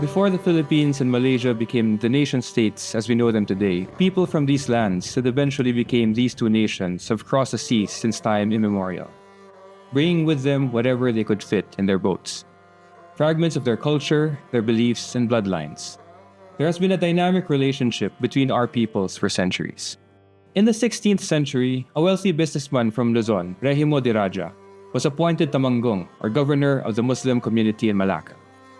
Before the Philippines and Malaysia became the nation-states as we know them today, people from these lands that eventually became these two nations have crossed the seas since time immemorial, bringing with them whatever they could fit in their boats. Fragments of their culture, their beliefs, and bloodlines. There has been a dynamic relationship between our peoples for centuries. In the 16th century, a wealthy businessman from Luzon, Rehimo de Raja, was appointed Tamanggong, or governor of the Muslim community in Malacca.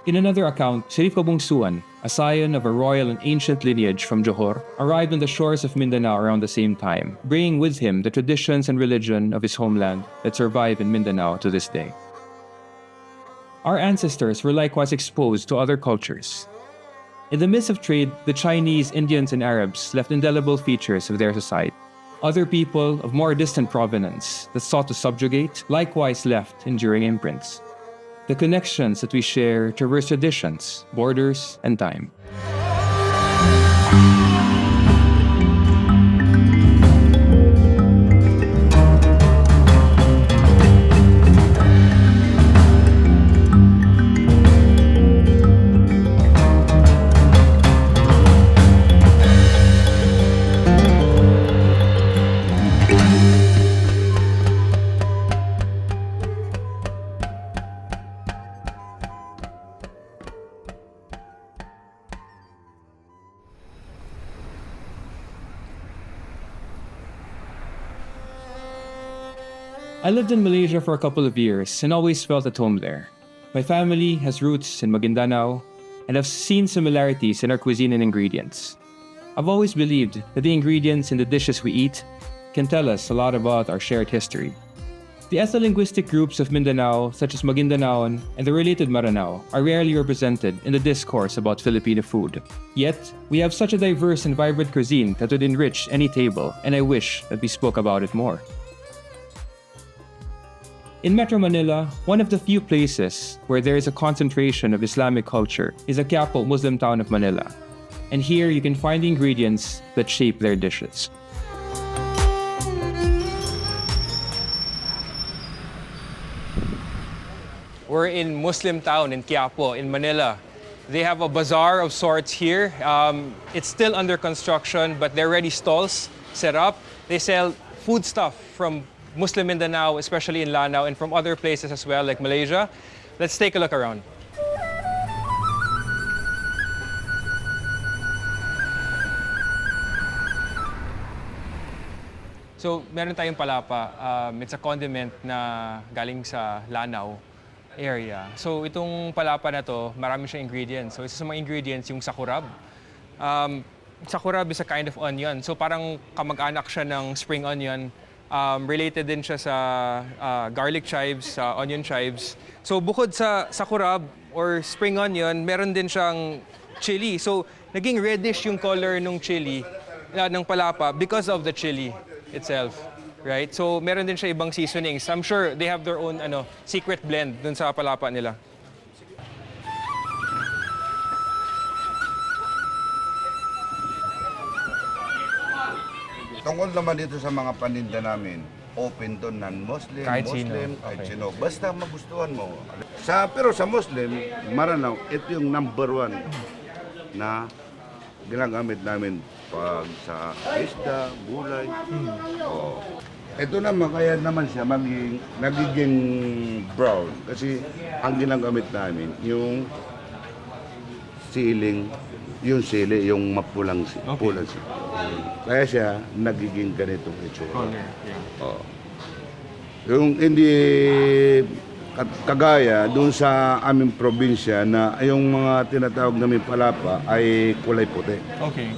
In another account, Shariff Kabungsuan, a scion of a royal and ancient lineage from Johor, arrived on the shores of Mindanao around the same time, bringing with him the traditions and religion of his homeland that survive in Mindanao to this day. Our ancestors were likewise exposed to other cultures. In the midst of trade, the Chinese, Indians, and Arabs left indelible features of their society. Other people of more distant provenance that sought to subjugate likewise left enduring imprints. The connections that we share traverse traditions, borders, and time. I lived in Malaysia for a couple of years and always felt at home there. My family has roots in Maguindanao and I've seen similarities in our cuisine and ingredients. I've always believed that the ingredients in the dishes we eat can tell us a lot about our shared history. The ethno-linguistic groups of Mindanao, such as Maguindanaon and the related Maranao, are rarely represented in the discourse about Filipino food. Yet, we have such a diverse and vibrant cuisine that would enrich any table, and I wish that we spoke about it more. In Metro Manila, one of the few places where there is a concentration of Islamic culture is the 𝗖𝗿cie Muslim town of Manila. And here you can find the ingredients that shape their dishes. We're in Muslim town in 𝗖𝗿cie in Manila. They have a bazaar of sorts here. It's still under construction, but there are already stalls set up. They sell food stuff from Muslim Mindanao, especially in Lanao, and from other places as well, like Malaysia. Let's take a look around. So, meron tayong palapa. It's a condiment na galing sa Lanao area. So, itong palapa na to, marami siyang ingredients. So, isa sa mga ingredients yung sakurab. Sakurab is a kind of onion. So, parang kamag-anak siya ng spring onion. Related din siya sa garlic chives, sa onion chives. So bukod sa sakurab or spring onion, meron din siyang chili. So naging reddish yung color ng chili, ng palapa because of the chili itself. Right? So meron din siya ibang seasonings. I'm sure they have their own secret blend dun sa palapa nila. Tungkol naman dito sa mga paninda namin, open to non-Muslim, Kahit Muslim, sino. kahit Okay. sino. Basta magustuhan mo. Pero sa Muslim, Maranao, ito yung number one na ginagamit namin pag sa isda, gulay. Oh. Ito naman, kaya naman siya nagiging brown. Kasi ang ginagamit namin, yung siling, yung sili, yung mapulang pulang sili. Kaya siya nagiging ganitong itsura. Oh. Yung hindi kagaya doon sa aming probinsya na yung mga tinatawag namin palapa ay kulay puti. Okay.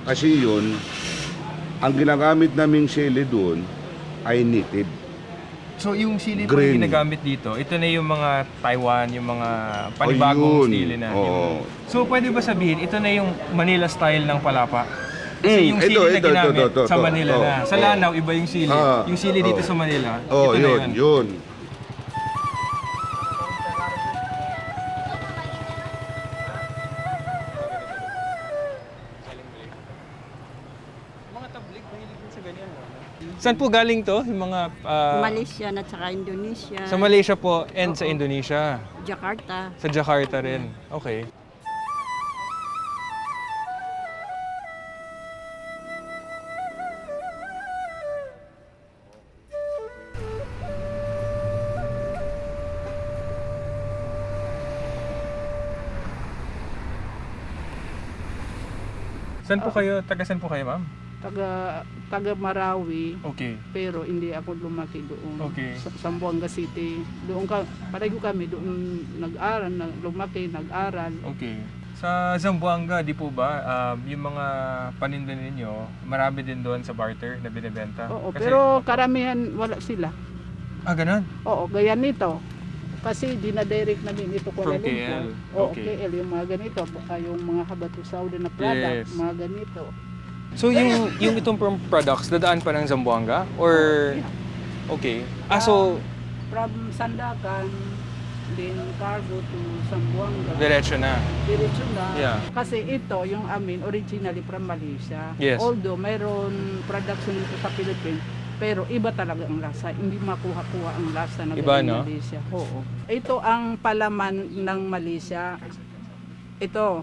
Kasi yun, ang ginagamit naming sili doon ay native. So yung sili po Green. yung ginagamit dito, ito na yung mga Taiwan, yung mga panibagong Ayun. sili na. Oo. So pwede ba sabihin, ito na yung Manila style ng palapa? Kasi yung sili ito, na ginamit ito, sa Manila na. Sa oo. Lanao, iba yung sili. Yung sili dito sa Manila, ito na yun. Mga tablig, mahilig din sa ganyan. Saan po galing to? Yung mga... Malaysia at saka Indonesia. Sa Malaysia po and sa Indonesia. Jakarta. Sa Jakarta rin. Okay. Saan po kayo? Taga saan po kayo, ma'am? Taga Marawi, Okay. pero hindi ako lumaki doon. Okay. Sa Zamboanga City. Doon pareho kami doon nag-aral, lumaki, nag-aral. Okay. Sa Zamboanga, di po ba, yung mga paninda ninyo, marami din doon sa barter na binibenta? Oo, pero karamihan wala sila. Ah, ganun? Oo, gaya nito. Kasi dinadirect namin ito Kuala From KL. Lumpur. Oo, Okay. KL, yung mga ganito. Yung mga habatusaw din na product, Yes. mga ganito. So yung itong products, dadaan pa ng Zamboanga? Or... Okay. So... From Sandakan, then cargo to Zamboanga. Diretso na. Diretso na. Yeah. Kasi ito, yung amin, originally from Malaysia. Yes. Although mayroon production ito sa Philippines, pero iba talaga ang lasa. Hindi makuha-kuha ang lasa na Iba, galing no? Malaysia. Oo. Ito ang palaman ng Malaysia. Ito.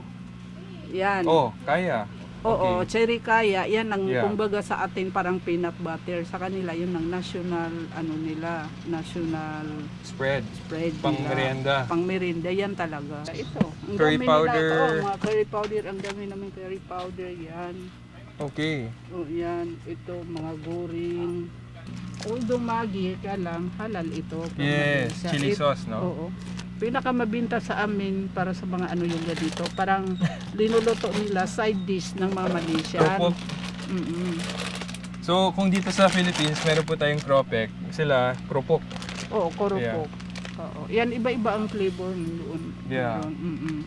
Yan. Oh, kaya. Oo, cherry kaya. Yan ang Yeah. kumbaga sa atin parang peanut butter. Sa kanila, yun ang national, national Spread. spread Pang nila. merienda. Pang merienda, yan talaga. Ito. Ang Curry dami powder. Nila, mga curry powder. Ang dami namin curry powder. Yan. Okay. O yan. Ito, mga goring. Although magi ka lang, halal ito. from Yes, Malaysia. chili sauce, no? Oo. Pinakamabinta sa amin para sa mga ano yung ganito. Parang linuluto nila side dish ng mga Malaysian. Kropok. Mm-mm. So, kung dito sa Philippines, meron po tayong kropek. Sila, kropok. Oo, korupok. Oo. Yan, iba-iba ang flavor doon. Yeah. Doon. Mm-mm.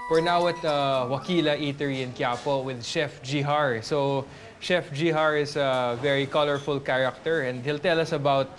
We're now at Wakila Eatery in Quiapo with Chef 𝗿𝗿cie. So, Chef 𝗿𝗿cie is a very colorful character and he'll tell us about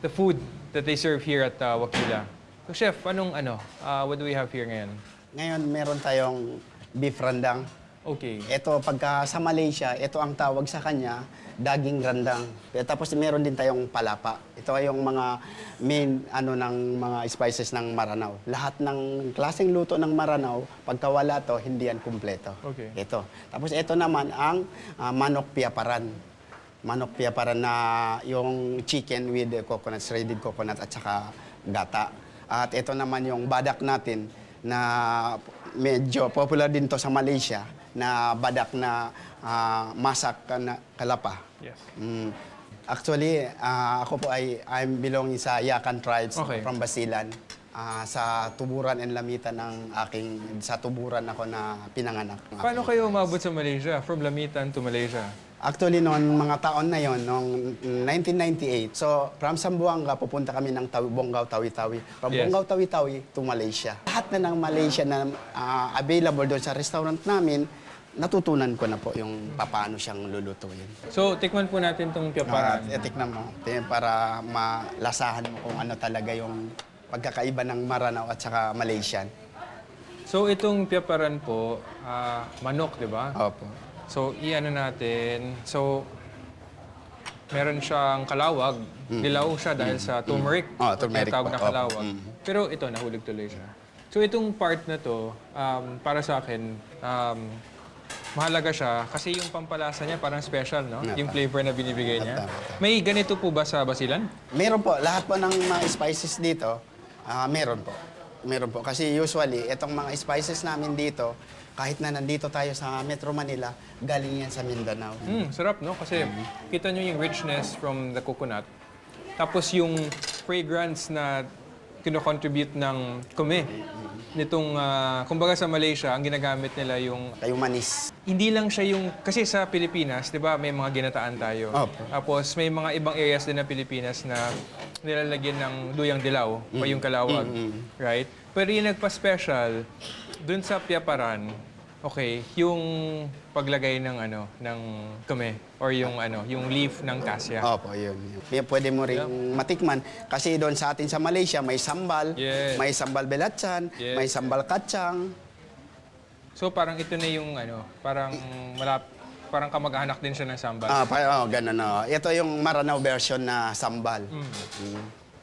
the food that they serve here at Wakila. So, Chef, what do we have here ngayon? Ngayon, meron tayong beef randang. Okay. Ito, pagka sa Malaysia, ito ang tawag sa kanya, daging randang. Tapos meron din tayong palapa. Ito ay yung mga main ng mga spices ng Maranao. Lahat ng klaseng luto ng Maranao, pagka wala to, hindi yan kumpleto. Okay. Ito. Tapos ito naman ang manok Piaparan. Manok Piaparan na yung chicken with coconut, shredded coconut at saka gata. At ito naman yung badak natin na medyo popular din to sa Malaysia na badak na masak na kalapa. Yes. Actually, ako po I'm belonging sa Yakan tribes Okay. from Basilan. Sa tuburan and lamitan sa tuburan ako na pinanganak. Paano kayo umabot sa Malaysia? From Lamitan to Malaysia? Actually, noon mga taon na yon, noong 1998. So, from Zamboanga, pupunta kami ng Bonggao, Tawi-Tawi. From Yes. Bonggao, Tawi-Tawi to Malaysia. Lahat na ng Malaysia na available doon sa restaurant namin, natutunan ko na po yung paano siyang lulutuin. So, tikman po natin itong Piaparan. Etik na mo, para malasahan mo kung ano talaga yung pagkakaiba ng Maranao at saka Malaysian. So, itong Piaparan po, manok, di ba? Opo. So, iano natin. So, meron siyang kalawag. Dilaw siya dahil sa turmeric. Oh, turmeric Tinatawag po. na Opo. kalawag. Pero ito, nahulog tuloy siya. So, itong part na to, para sa akin, mahalaga siya kasi yung pampalasa niya parang special, no? Tama. Yung flavor na binibigay niya. Tama. May ganito po ba sa Basilan? Meron po. Lahat po ng mga spices dito, meron po. Meron po. Kasi usually, itong mga spices namin dito, kahit na nandito tayo sa Metro Manila, galing yan sa Mindanao. Sarap, no? Kasi kita nyo yung richness from the coconut. Tapos yung fragrance na kino-contribute ng kume. Nitong, kumbaga sa Malaysia, ang ginagamit nila yung Tayo manis. hindi lang siya yung, kasi sa Pilipinas, di ba, may mga ginataan tayo. Opo. Tapos may mga ibang areas din ng Pilipinas na nilalagyan ng luyang dilaw, pa yung kalawag. Right? Pero yung nagpa-special, dun sa Piaparan, Okay, yung paglagay ng ng kame or yung yung leaf ng kasya. Opo, yun. Pwede mo ring matikman. Kasi doon sa atin sa Malaysia, may sambal, Yes. may sambal belacan, Yes. may sambal kacang. So parang ito na yung parang parang kamag-anak din siya ng sambal. Ganun. Ito yung Maranao version na sambal.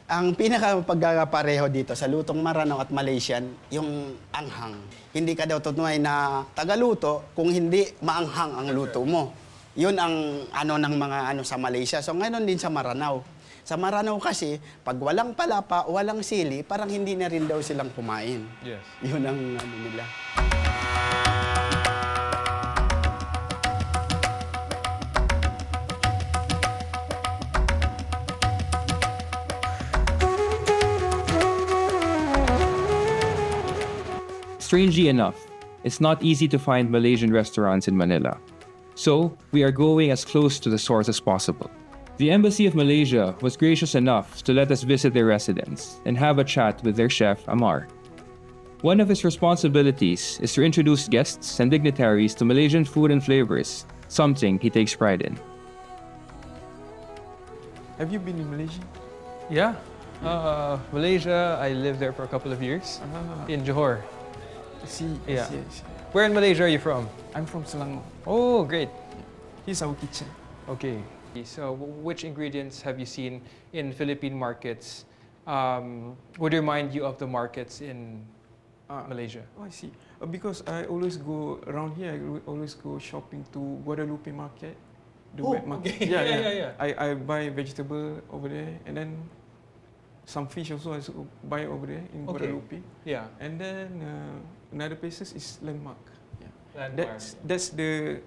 Ang pinaka-pagkakapareho dito sa lutong Maranao at Malaysian, yung anghang. Hindi ka daw tunay na tagaluto kung hindi maanghang ang luto mo. Yun ang ng mga sa Malaysia. So ngayon din sa Maranao. Sa Maranao kasi, pag walang palapa, walang sili, parang hindi na rin daw silang kumain. Yes. Yun ang nila. Strangely enough, it's not easy to find Malaysian restaurants in Manila. So, we are going as close to the source as possible. The Embassy of Malaysia was gracious enough to let us visit their residence and have a chat with their chef, Ammar. One of his responsibilities is to introduce guests and dignitaries to Malaysian food and flavors, something he takes pride in. Have you been in Malaysia? Yeah. Malaysia, I lived there for a couple of years in Johor. Yeah. I see. Where in Malaysia are you from? I'm from Selangor. Oh, great. Here's our kitchen. Okay. So, which ingredients have you seen in Philippine markets would remind you of the markets in Malaysia? Oh, I see. Because I always go around here, I always go shopping to Guadalupe market, the wet market. Okay. Yeah. I buy vegetable over there, and then some fish also I buy over there in Guadalupe. Yeah. And then another places is Landmark. Yeah. Landmark. That's the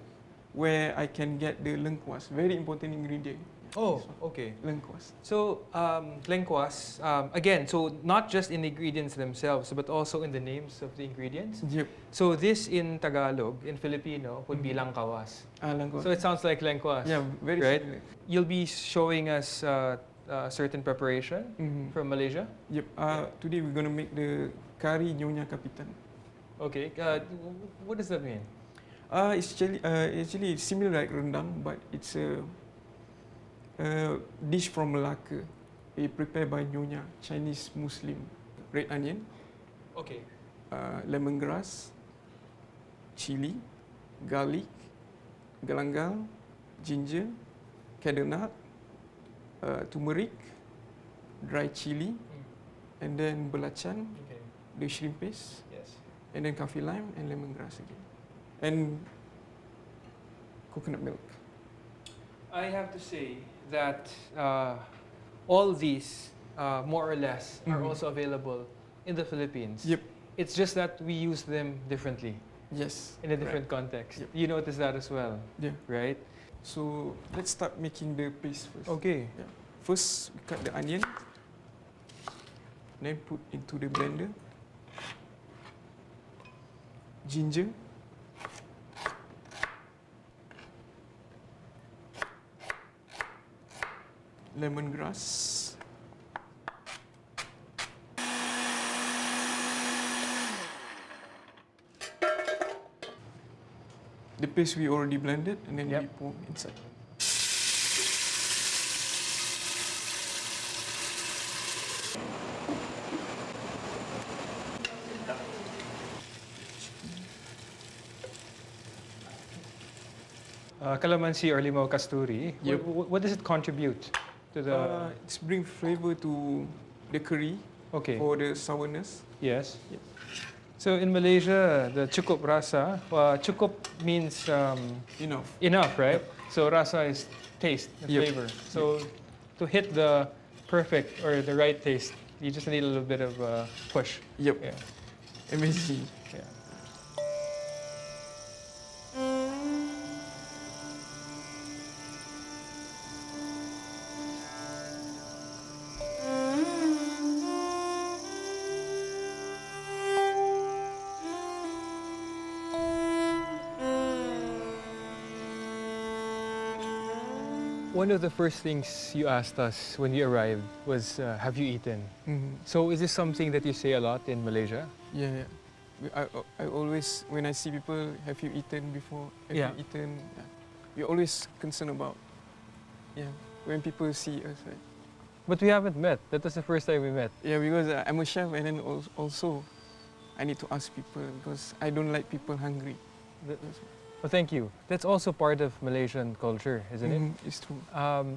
where I can get the lengkuas, very important ingredient. Oh, okay. Lengkuas. So, lengkuas, again, so not just in the ingredients themselves, but also in the names of the ingredients. Yep. So this in Tagalog, in Filipino, would be langkawas. Lengkuas. So it sounds like lengkuas. Yeah, very right? similar. You'll be showing us certain preparation from Malaysia. Yep. Today we're gonna make the curry Nyonya Kapitan. Okay. What does that mean? It's actually similar like rendang, but it's a dish from Malacca, prepared by Nyonya, Chinese Muslim. Red onion, Okay. lemongrass, chili, garlic, galangal, ginger, cardamom, turmeric, dry chili, and then belacan, Okay. the shrimp paste, Yes. and then coffee lime and lemongrass again, and coconut milk. I have to say that all these, more or less, are also available in the Philippines. Yep. It's just that we use them differently Yes. in a different context. Yep. You notice that as well, Yeah. right? So let's start making the paste first. Okay. Yeah. First, we cut the onion, then put into the blender. Ginger, lemongrass, the paste we already blended, and then we pour inside. Calamansi or limao kasturi. Yep. What does it contribute to the? It's bring flavor to the curry Okay. for the sourness. Yes. Yep. So in Malaysia, the cukup rasa. Cukup means Enough. enough, right? So rasa is taste, the Yep. flavor. So to hit the perfect or the right taste, you just need a little bit of push. Yep. Yeah. Amazing. Yeah. One of the first things you asked us when you arrived was, have you eaten? Mhm. So is this something that you say a lot in Malaysia? Yeah. I always, when I see people, have you eaten before? Have Yeah. you eaten? Yeah. We're always concerned about, when people see us, right? But we haven't met. That was the first time we met. Yeah, because I'm a chef, and then also I need to ask people because I don't like people hungry. Well, thank you. That's also part of Malaysian culture, isn't it? It's true.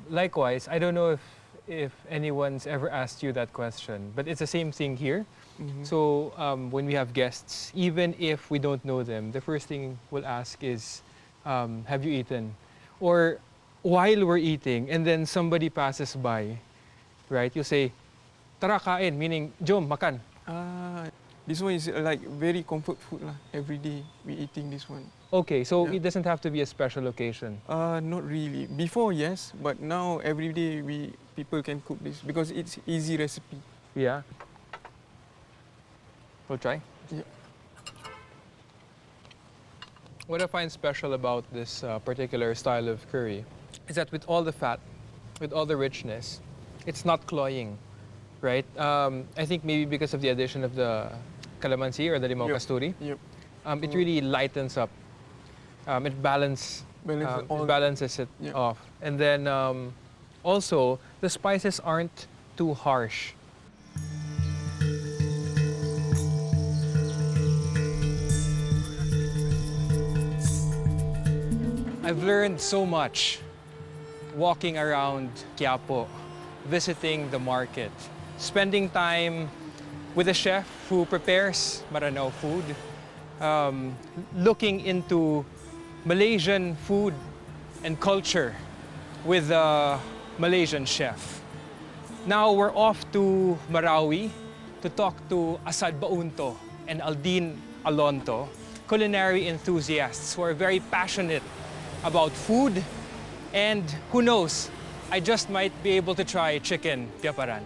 Likewise, I don't know if anyone's ever asked you that question, but it's the same thing here. So when we have guests, even if we don't know them, the first thing we'll ask is, have you eaten? Or while we're eating and then somebody passes by, right? You'll say, tara kain, meaning, Jom, makan. This one is like very comfort food lah. Every day we eating this one. Okay, so Yeah. it doesn't have to be a special occasion. Not really. Before, yes, but now every day people can cook this because it's easy recipe. Yeah. We'll try. Yeah. What I find special about this particular style of curry is that with all the fat, with all the richness, it's not cloying, right? I think maybe because of the addition of the calamansi or the limao Yep. kasturi, Yep. it really lightens up. It balances it Yeah. off. And then also, the spices aren't too harsh. I've learned so much walking around Quiapo, visiting the market, spending time with a chef who prepares Maranao food, looking into Malaysian food and culture with a Malaysian chef. Now we're off to Marawi to talk to Assad Baunto and Aldean Alonto, culinary enthusiasts who are very passionate about food, and who knows, I just might be able to try chicken Piaparan.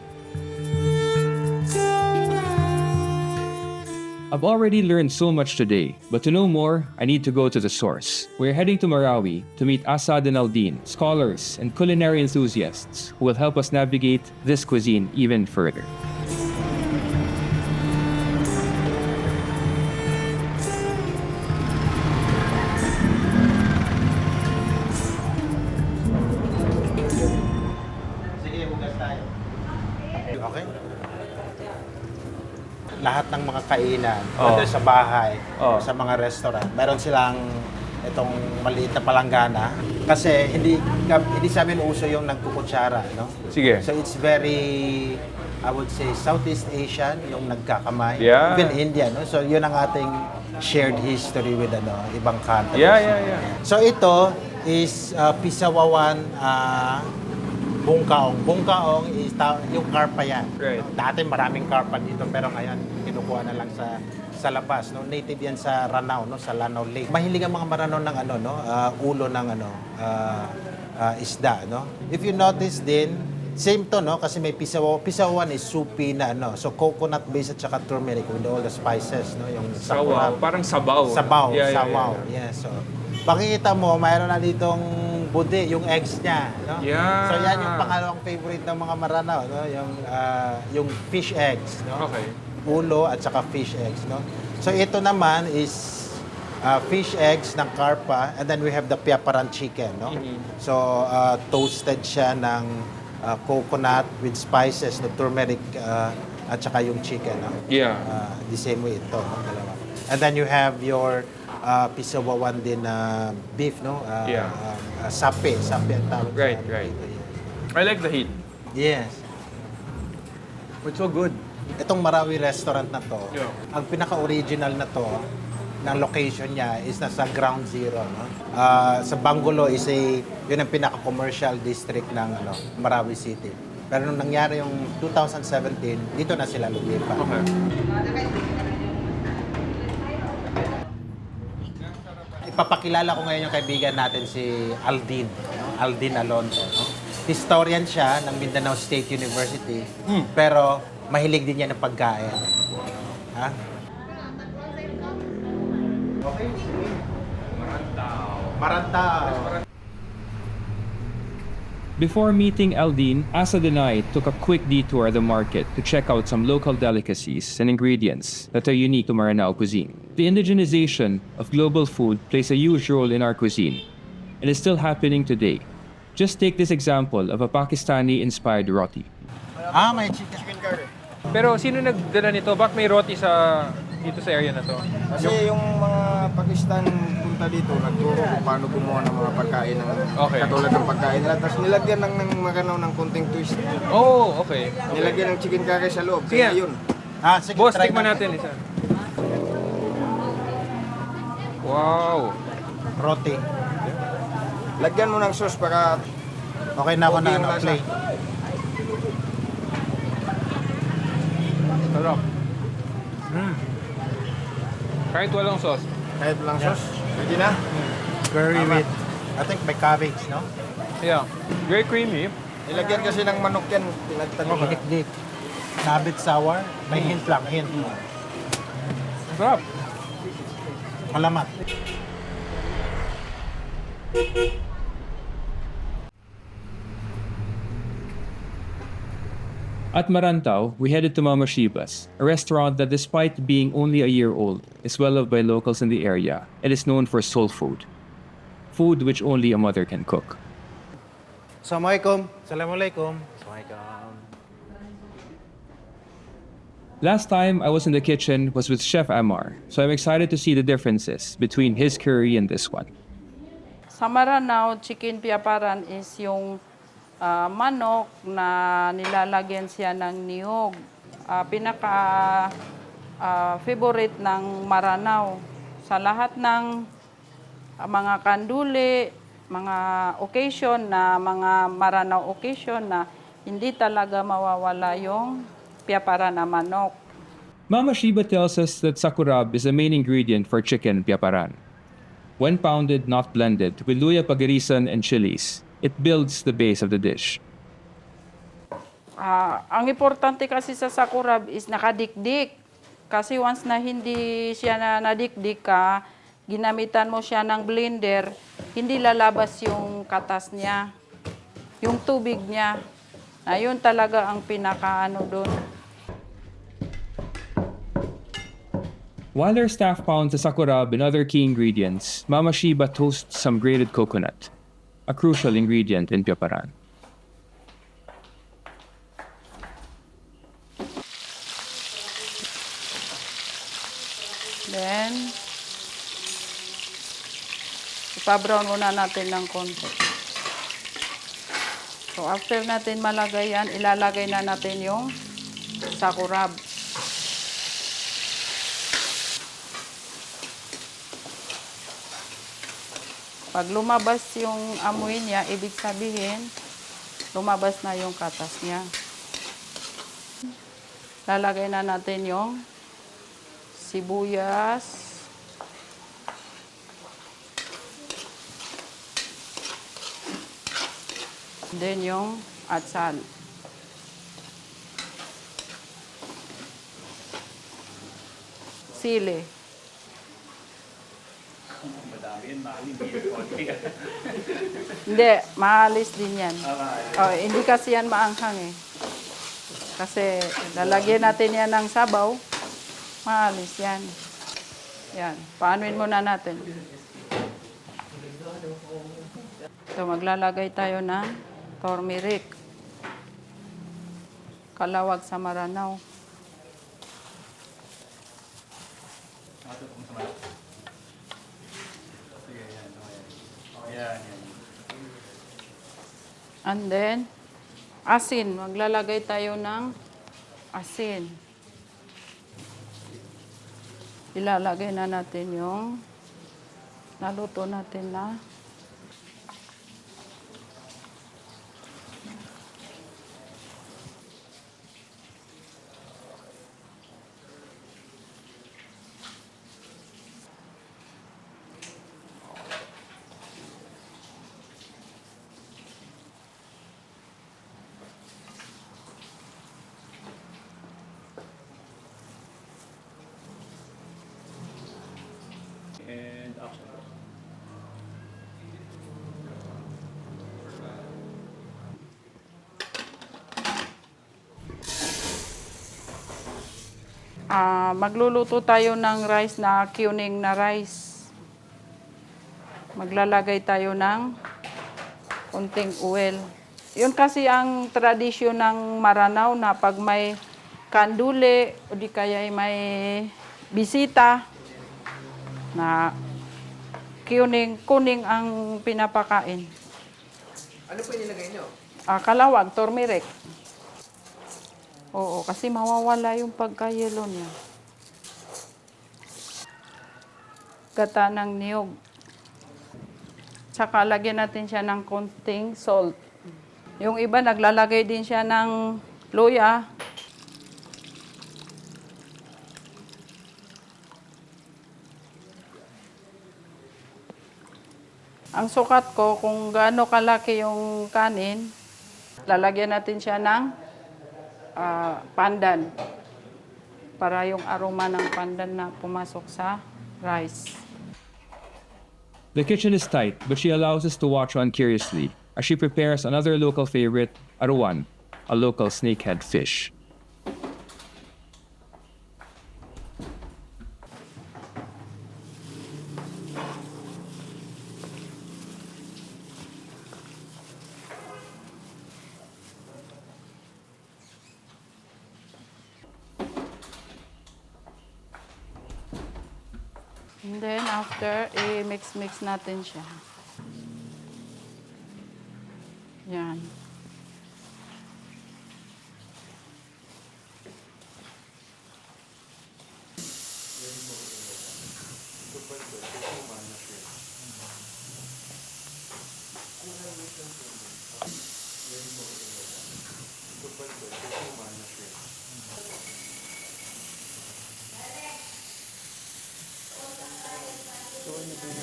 I've already learned so much today, but to know more, I need to go to the source. We're heading to Marawi to meet Assad and Aldean, scholars and culinary enthusiasts who will help us navigate this cuisine even further. Okay? Lahat ng mga kainan, whether sa bahay o sa mga restaurant, meron silang itong maliit na palanggana kasi hindi sa amin uso yung nagkukutsara, no? Sige. So it's very, I would say, Southeast Asian yung nagkakamay. Yeah. Even Indian, no? So yun ang ating shared history with ibang countries. Yeah. So ito is pisawawan bungkaong. Bungkaong is yung karpa yan. Right. Dati maraming karpa dito pero ngayon kinukuha na lang sa labas, no. Native yan sa Ranao, no, sa Lanao Lake. Mahilig ang mga Maranao ng ulo ng isda, no. If you notice din, same to, no, kasi may pisawan is soupy na So coconut based at saka turmeric with all the spices, no, yung Sawaw, parang sabaw. Sabaw, Yeah. sawaw. Yeah, so pakikita mo, mayroon na ditong budi, yung eggs niya, no? Yeah. So yan yung pangalawang favorite ng mga Maranao, no? Yung fish eggs, no? Okay. Ulo at saka fish eggs, no? So ito naman is fish eggs ng karpa, and then we have the Piaparan chicken, no? So toasted siya ng coconut with spices, no, turmeric at saka yung chicken, no? Yeah. The same way ito, no? Dalawa. And then you have your pisawawan din na beef, no? Sapi ang tawag. Right. I like the heat. Yes. It's so good. Itong Marawi restaurant na to, Yeah. ang pinaka-original na to, ng location niya is nasa Ground Zero, no? Sa Bangulo is yun ang pinaka-commercial district ng Marawi City. Pero nung nangyari yung 2017, dito na sila lumipat. Okay. Ipapakilala ko ngayon yung kaibigan natin si Aldean, no? Aldean Alonto, no? Historian siya ng Mindanao State University, pero mahilig din niya ng pagkain. Ha? Okay. Marantao. Before meeting Aldean, Assad and I took a quick detour at the market to check out some local delicacies and ingredients that are unique to Maranao cuisine. The indigenization of global food plays a huge role in our cuisine and is still happening today. Just take this example of a Pakistani-inspired roti. May chicken curry. Pero sino nagdala nito? Bakit may roti dito sa area na to? Kasi yung mga Pakistan punta dito, nagturo kung paano gumawa ng mga pagkain ng katulad ng pagkain nila. Tapos nilagyan ng Maranao ng konting twist. Oh, okay. Nilagyan ng chicken curry sa loob. Sige. Kaya yun. Sige, Boss, try tikman natin isa. Wow. Roti. Lagyan mo ng sauce para Okay na ako Okay na yung lasa. play. Sarap. Kahit walang sauce. kahit walang sauce. Pwede na. Curry with, I think may cabbage, no? Yeah. Very creamy. Nilagyan kasi ng manok yan. Pinagtanong. Dik-dik. Cabbage sour. May hint lang, hint. Sarap. Malamat. At Maranao, we headed to Mama Shiba's, a restaurant that despite being only a year old, is well loved by locals in the area and is known for soul food. Food which only a mother can cook. Assalamualaikum. Assalamualaikum. Assalamualaikum. Last time I was in the kitchen was with Chef Ammar, so I'm excited to see the differences between his curry and this one. Sa Maranao, chicken piaparan is yung manok na nilalagyan siya ng niyog. Favorite ng Maranao. Sa lahat ng mga kanduli, mga occasion na mga Maranao occasion na hindi talaga mawawala yung piaparan na manok. Mama Shiba tells us that sakurab is the main ingredient for chicken piaparan. When pounded, not blended, with luya pagirisan and chilies, it builds the base of the dish. Ang importante kasi sa sakurab is nakadikdik. Kasi once na hindi siya nadikdik ka, ginamitan mo siya ng blender, hindi lalabas yung katas niya, yung tubig niya. Ayun talaga ang pinakaano doon. While her staff pounds the sakurab and other key ingredients, Mama Shiba toasts some grated coconut, a crucial ingredient in piaparan. Then, ipa-brown muna natin ng konti. So, after natin malagay yan, ilalagay na natin yung sakurab. Pag lumabas yung amoy niya, ibig sabihin, lumabas na yung katas niya. Lalagay na natin yung sibuyas. Then yung atsal. Sili. Hindi, maalis din yan. Hindi kasi yan maanghang eh. Kasi lalagyan natin yan ng sabaw, maalis yan. Yan, paanuin muna natin. So maglalagay tayo ng turmeric. Kalawag sa Maranao. And then, asin. Maglalagay tayo ng asin. Ilalagay na natin yung naluto natin na Magluluto tayo ng rice na cuning na rice. Maglalagay tayo ng konting oil. Yun kasi ang tradisyon ng Maranao na pag may kandule o di kaya may bisita na kuning ang pinapakain. Ano po nilagay nyo? Kalawag, turmeric. Oo, kasi mawawala yung pagka-yellow niya. Gata ng niyog. Tsaka lagyan natin siya ng konting salt. Yung iba naglalagay din siya ng luya. Ang sukat ko, kung gaano kalaki yung kanin, lalagyan natin siya ng pandan. Para yung aroma ng pandan na pumasok sa rice. The kitchen is tight, but she allows us to watch on curiously as she prepares another local favorite, aruan, a local snakehead fish. And then after, i-mix-mix natin siya. Yan.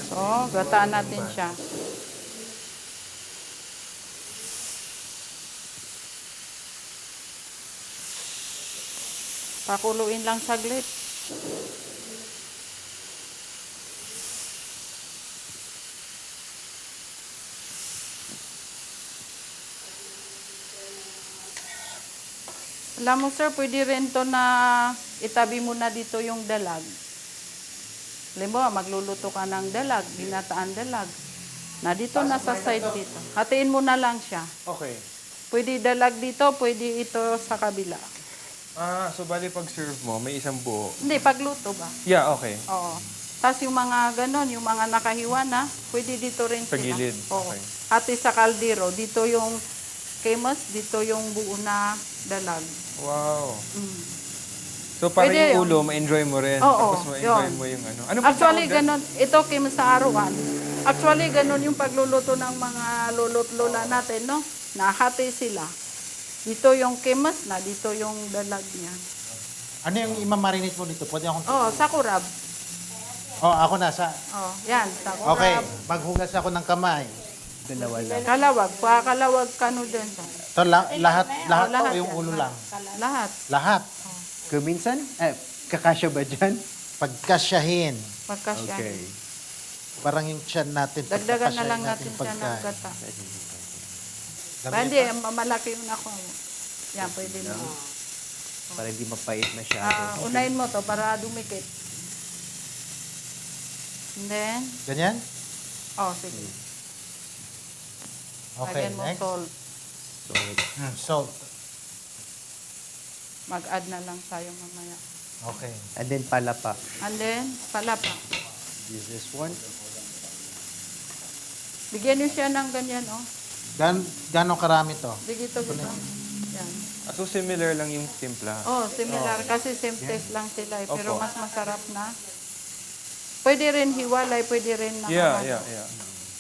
So, gataan natin siya. Pakuluin lang saglit. Alam mo sir, pwede rin to na itabi mo na dito yung dalag. Halimbawa, magluluto ka ng dalag, ginataan dalag. Na dito na sa side dito. Hatiin mo na lang siya. Okay. Pwede dalag dito, pwede ito sa kabila. So bali pag serve mo, may isang buo. Hindi, pagluto ba? Yeah, okay. Oo. Tapos yung mga ganon, yung mga nakahiwa na, pwede dito rin Sa sila. gilid. Oo. Okay. Hati sa kaldero, dito yung kemas, dito yung buo na dalag. Wow. Mm. So para Pwede yung yun. ulo, ma-enjoy mo rin. Oo, Tapos ma-enjoy yun. mo yung ano. Ano ba Actually, tawag doon? ganon. Ito kemas sa aruan. Actually, ganon yung pagluluto ng mga lulot-lola natin, no? Nahati sila. Dito yung kemas na, dito yung dalag niya. Ano yung imamarinate mo dito? Pwede akong... Oh, sa kurab. Oh, ako na sa... Oh, yan, sa kurab. Okay, maghugas ako ng kamay. Kalawag, pakalawag ka no dyan. Ito, lahat lahat o yung yan. ulo lang? Lahat. Lahat. Kung minsan, kakasya ba dyan? Pagkasyahin. Pagkasya. Parang yung tiyan natin. Dagdagan na lang pagkakasyahin natin siya ng pagkain. gata. Dami Hindi, pa? malaki yung ako. Yan, pwede na. Para hindi mapait masyado. Unahin mo to para dumikit. And then, Ganyan? sige. Okay, Lagyan mo next. salt. Salt. Mag-add na lang tayo mamaya. Okay. And then palapa. And then, palapa. This one. Bigyan niyo siya ng ganyan, oh. Gano'ng karami to? Dito. Yan. So similar lang yung timpla. Oh, similar. Kasi same taste lang sila eh. Pero mas masarap na. Pwede rin hiwalay, pwede rin na Yeah.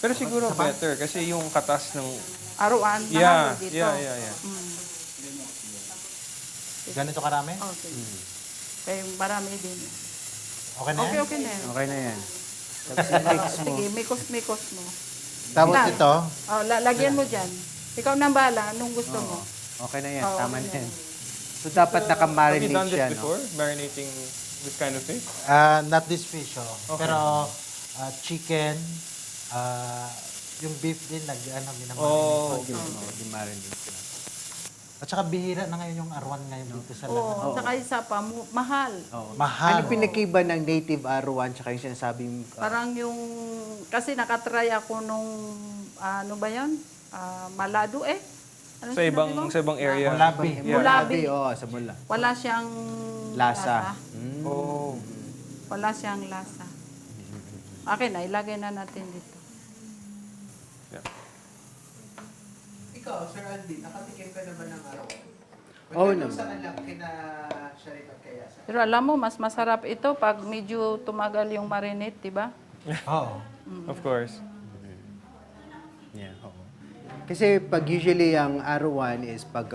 Pero siguro better kasi yung katas ng... aruan. Yeah. Mahalo dito. Mm. Ganito karami? Oh, sige. Kaya marami din. Okay na yan? Okay na yan. Okay na yan. Sige, mikos-mikos mo. Tapos Yan. ito, Oh, lagyan mo dyan. Ikaw nang bahala, anong gusto mo. Okay na yan. Oo, Tama okay na na yan. So dapat Have you nakamarinate done this siya, no? before? Marinating this kind of fish? not this fish, Okay. pero chicken, yung beef din, minamarinate. Oh, Di marinate siya. At saka bihira na ngayon yung arwan ngayon dito sa Oo, Lanao. saka isa pa, mahal. Mahal. Ano pinagkaiba ng native aruan tsaka yung sinasabing... Parang yung, kasi nakatry ako nung, ano ba yan? Malado eh. Ano Sa sinabi mo? ibang area. Mulabi. Mulabi. Oo, sa mula. Wala siyang Lasa. Oh. Wala siyang lasa. Okay na, ilagay na natin dito. Ikaw, Sir Andy, nakatikim ka naman ng aruan? Oo naman. Saan lang kina Sharif at kaya sa... Pero alam mo, mas masarap ito pag medyo tumagal yung marinate, di ba? Oo. Of course. Yeah, oo. Kasi pag usually ang aruan is pag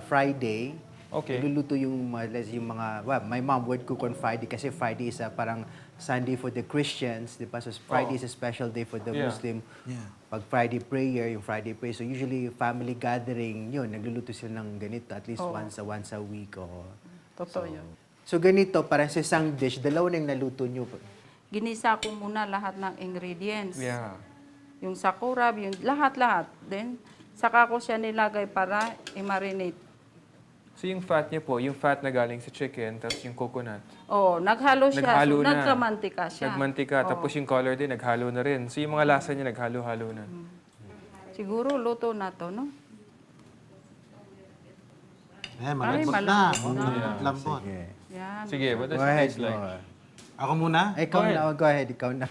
Friday, Okay. luluto yung mga, well, my mom would cook on Friday kasi Friday is parang Sunday for the Christians, di ba? So Friday is a special day for the Yeah. Muslim. Yeah. Pag Friday prayer, yung Friday prayer. So usually family gathering, yun, nagluluto sila ng ganito at least once a week. Oh. Totoo yun. So ganito, parang sa isang dish, dalawa na yung naluto nyo. Ginisa ko muna lahat ng ingredients. Yeah. Yung sakurab, yung lahat-lahat. Then, saka ko siya nilagay para i-marinate. So yung fat niya po, yung fat na galing sa chicken, tapos yung coconut. Oh, naghalo siya. Naghalo So, na. nagkamantika siya. Nagmantika, tapos yung color din, naghalo na rin. So yung mga lasa niya, naghalo-halo na. Siguro luto na to, no? Malambot na. malambot na. Lambot. Yan. Sige, what does Go it ahead. taste like? Ako muna? Ikaw na, go ahead, ikaw na.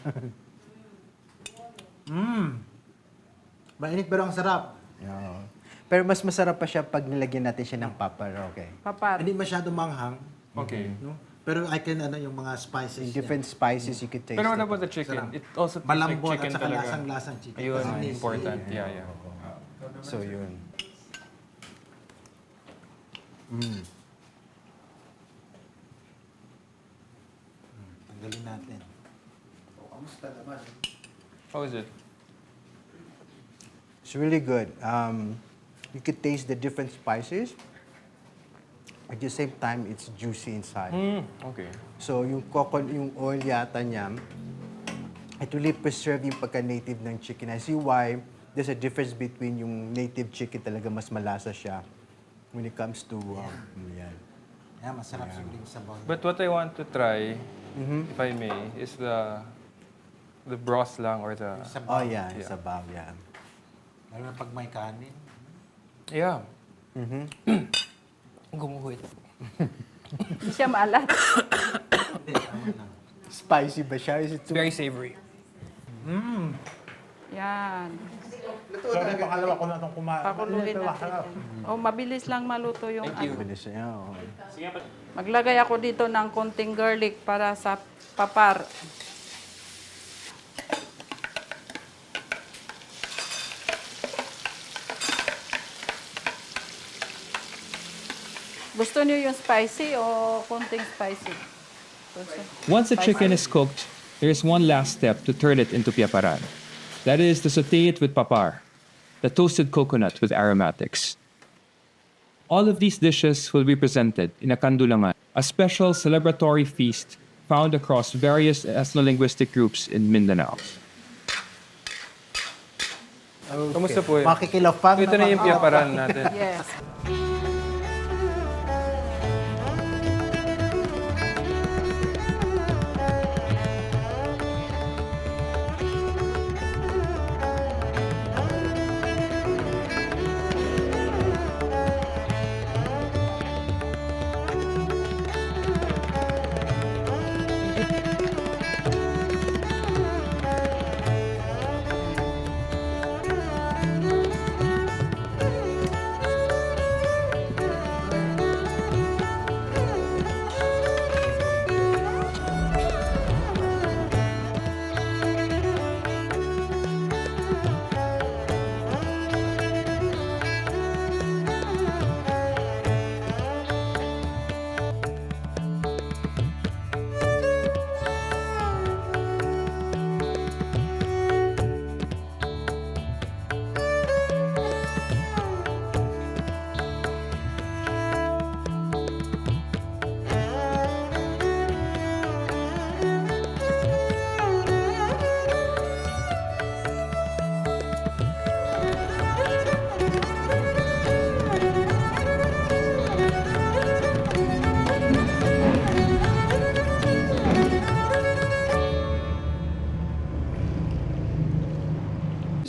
Mainit pero ang sarap. Oo. Pero mas masarap pa siya pag nilagyan natin siya ng papar, okay? Papar. Hindi masyado manghang. Okay. No? Pero I can, yung mga spices. In different spices, you could taste Pero what it. about the chicken? It also tastes like Malambot at chicken saka talaga. lasang-lasang chicken. Ayun, Kasi important. Yeah, yeah. So, yun. Tanggalin natin. How is it? It's really good. You could taste the different spices. At the same time, it's juicy inside. Okay. So, yung oil yata niya, it really preserve yung pagka-native ng chicken. I see why there's a difference between yung native chicken talaga mas malasa siya when it comes to yan. Yeah, masarap siguro yung sabaw. But what I want to try, if I may, is the broth lang or the... Oh, yeah, it's sabaw, yeah. Lalo na pag may kanin. Yeah. Gumuhit. Hindi siya maalat. Spicy ba siya? Is it It's very savory. Yan. Sorry, pangalawa ko na itong kumain. Pakuluin natin. Oh, mabilis lang maluto yung Thank you. bilis niya? Oh. Maglagay ako dito ng konting garlic para sa papar. Gusto niyo yung spicy o konting spicy? Once the chicken is cooked, there is one last step to turn it into piaparan. That is to saute it with papar, the toasted coconut with aromatics. All of these dishes will be presented in a kandulangan, a special celebratory feast found across various ethno-linguistic groups in Mindanao. Kamusta po eh? Makikilaw pa. Ito na yung piaparan natin. Yes.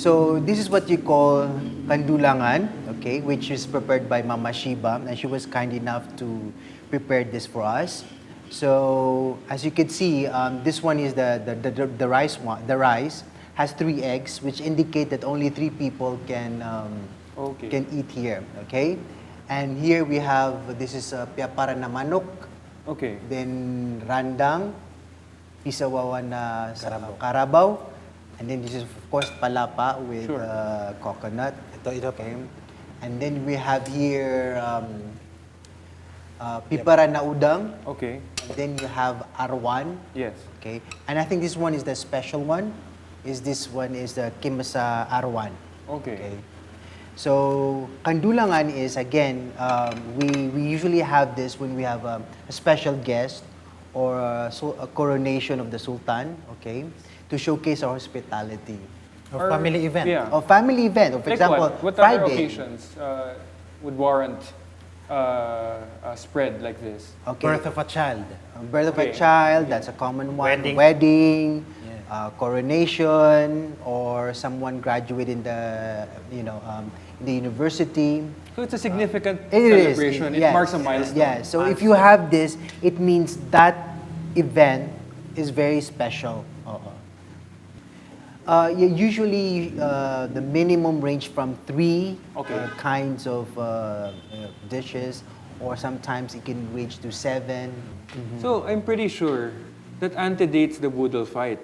So this is what you call kandulangan, okay, which is prepared by Mama Shiba, and she was kind enough to prepare this for us. So as you can see, this one is the rice one. The rice has 3 eggs, which indicate that only 3 people can eat here, okay? And here we have, this is piaparan na manok, Okay. then randang, pisawawan na karabaw, and then this is of course palapa with coconut. Okay. And then we have here piparan na udang. Okay. And then you have arwan. Yes. Okay. And I think this one is the special one. This one is the kimasa arwan. Okay. So kandulangan is again we usually have this when we have a special guest or a coronation of the sultan, okay, to showcase our hospitality. Or family event. Yeah. Or family event, or for Like example, what other Friday. occasions would warrant a spread like this? Okay. Birth of a child. Birth of a Okay. child, that's a common one. Wedding. Wedding, coronation, or someone graduate in the in the university. So it's a significant It is. celebration. It Yes. marks a milestone. Yeah. So if you have this, it means that event is very special. Usually, the minimum range from 3 kinds of dishes, or sometimes it can range to 7. So I'm pretty sure that antedates the Boodle fight,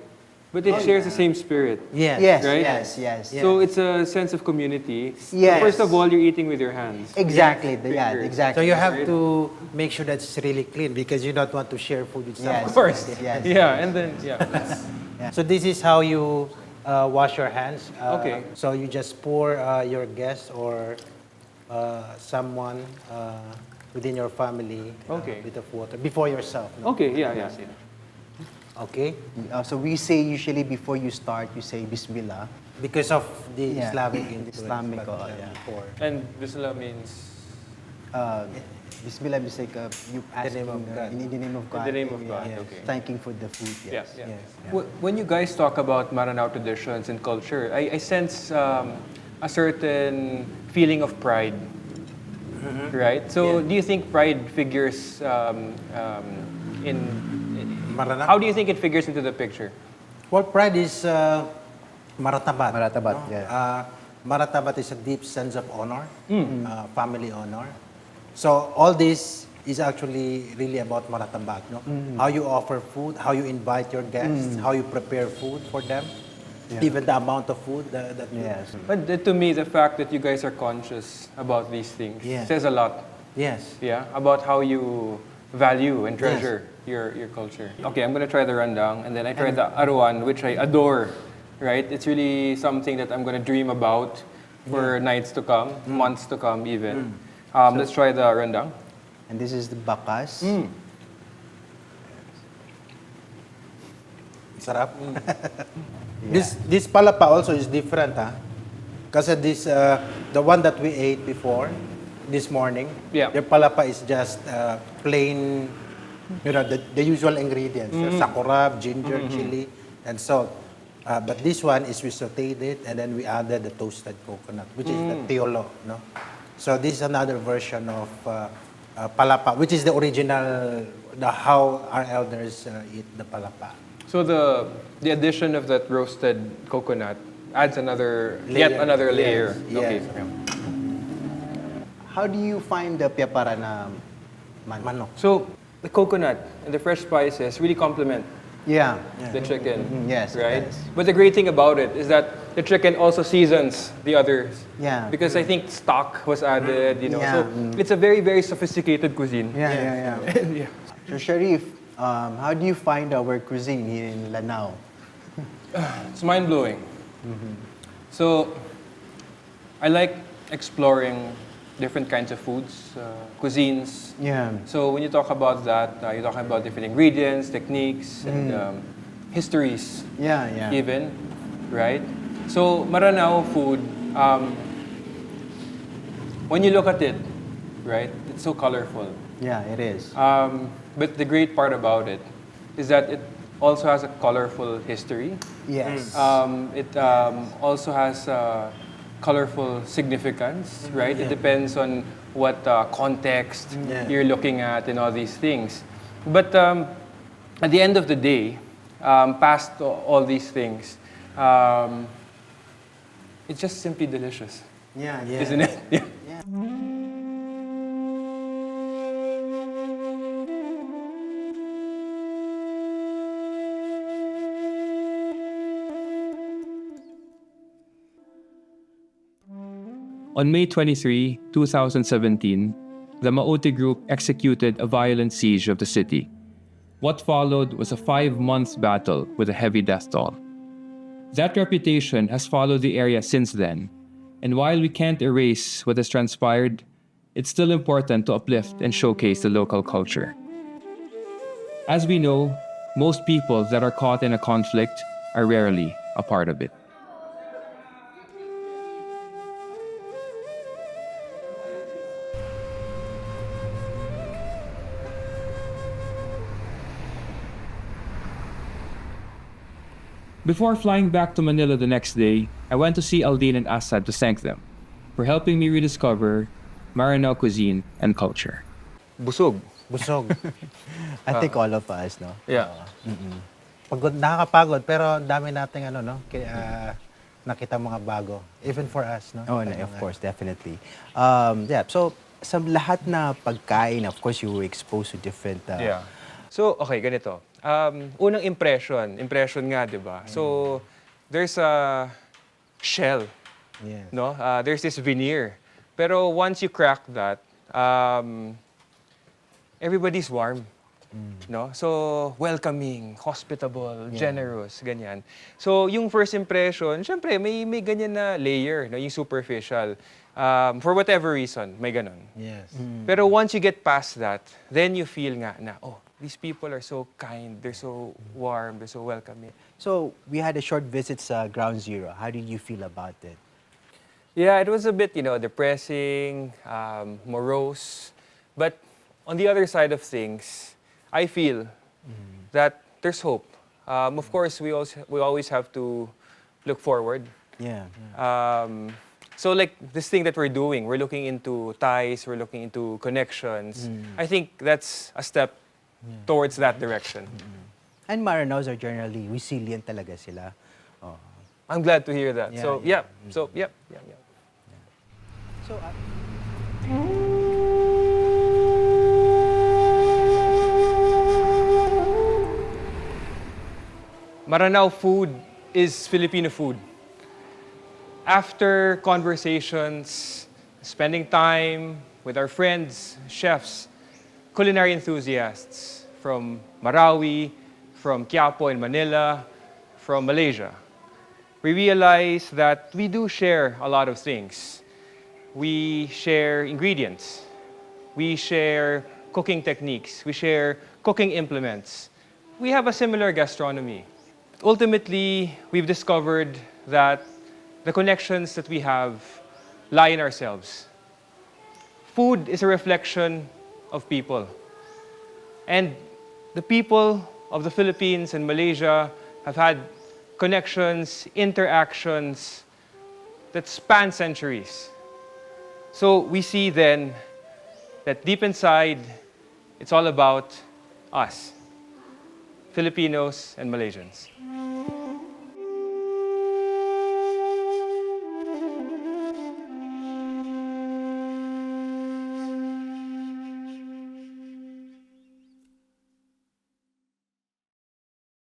but it shares the same spirit. Yes. Yes, Right? yes. So it's a sense of community. Yes. First of all, you're eating with your hands. Exactly. Yes. Yeah, Fingers. exactly. So you have to make sure that it's really clean because you don't want to share food with someone. Yes. Of course. Yes. Yeah, and then So this is how you wash your hands. Okay. So you just pour your guest or someone within your family Okay. a bit of water before yourself. No? Okay, yeah. Okay. So we say usually before you start, you say Bismillah. Because of the Yeah. Islamic influence. Islamic, but, yeah. before. And Bismillah means Bismillah means like you asking name of God. in the name of God. the name of God, Yes. okay. Thanking for the food. yeah. Yes. Yeah. When you guys talk about Maranao traditions and culture, I sense a certain feeling of pride, right? So do you think pride figures in Maranao? how do you think it figures into the picture? Well, pride is maratabat. Maratabat, no? yeah. Maratabat is a deep sense of honor, family honor. So all this is actually really about maratabat. No? How you offer food, how you invite your guests, how you prepare food for them, even the amount of food that you Yes. But to me, the fact that you guys are conscious about these things Yeah. says a lot. Yes. Yeah, about how you value and treasure your culture. Okay, I'm gonna try the rendang, and then I tried the arwan, which I adore. Right, it's really something that I'm gonna dream about for nights to come, months to come, even. Let's try the rendang. And this is the bakas. Sarap. This palapa also is different, ha? Kasi this, the one that we ate before, this morning, Yeah. the palapa is just plain, the usual ingredients. Sakurab, ginger, chili, and salt. But this one is we sauteed it and then we added the toasted coconut, which is the tiolo, no? So this is another version of palapa, which is the original, how our elders eat the palapa. So the addition of that roasted coconut adds yet Layer. another Yes, layer. yes. Okay. How do you find the piapara na manok? So the coconut and the fresh spices really complement Yeah. the chicken, Yes, right? yes. But the great thing about it is that the chicken also seasons the others. Yeah. Because I think stock was added, Yeah. So it's a very, very sophisticated cuisine. Yeah. Yeah. So Sharif, how do you find our cuisine here in Lanao? It's mind-blowing. So I like exploring different kinds of foods, cuisines. Yeah. So when you talk about that, you're talking about different ingredients, techniques, and histories. Yeah. Even, right? So Maranao food, when you look at it, right, it's so colorful. Yeah, it is. But the great part about it is that also has a colorful history. Yes. It also has colorful significance, right? It depends on what context you're looking at and all these things. But at the end of the day, past all these things, it's just simply delicious, Yeah. isn't it? Yeah. On May 23, 2017, the Maote group executed a violent siege of the city. What followed was a 5-month battle with a heavy death toll. That reputation has followed the area since then, and while we can't erase what has transpired, it's still important to uplift and showcase the local culture. As we know, most people that are caught in a conflict are rarely a part of it. Before flying back to Manila the next day, I went to see Aldean and Assad to thank them for helping me rediscover Maranao cuisine and culture. Busog. Busog. I think all of us, no? Yeah. Pagod, nakakapagod, pero dami nating nakita mga bago. Even for us, no? Oh, no, of course, definitely. Yeah, so sa lahat na pagkain, of course, you were exposed to different... Yeah. So, okay, ganito. Unang impression nga, di ba? So, there's a shell, Yes. no? There's this veneer. Pero once you crack that, everybody's warm, no? So, welcoming, hospitable, generous, ganyan. So, yung first impression, syempre, may ganyan na layer, no? Yung superficial. For whatever reason, may ganon. Yes. Pero once you get past that, then you feel nga na, oh, these people are so kind, they're so warm, they're so welcoming. So, we had a short visit sa Ground Zero. How did you feel about it? Yeah, it was a bit, depressing, morose. But on the other side of things, I feel that there's hope. Of course, we always have to look forward. Yeah. So like this thing that we're doing, we're looking into ties, we're looking into connections. I think that's a step towards that direction. And Maranaos are generally resilient talaga sila. Oh. I'm glad to hear that. Yeah, So, yeah. yeah. So, Maranao food is Filipino food. After conversations, spending time with our friends, chefs, culinary enthusiasts from Marawi, from 𝗖𝗄𝗄 in Manila, from Malaysia, we realize that we do share a lot of things. We share ingredients. We share cooking techniques. We share cooking implements. We have a similar gastronomy. Ultimately, we've discovered that the connections that we have lie in ourselves. Food is a reflection of people. And the people of the Philippines and Malaysia have had connections, interactions that span centuries. So we see then that deep inside, it's all about us, Filipinos and Malaysians.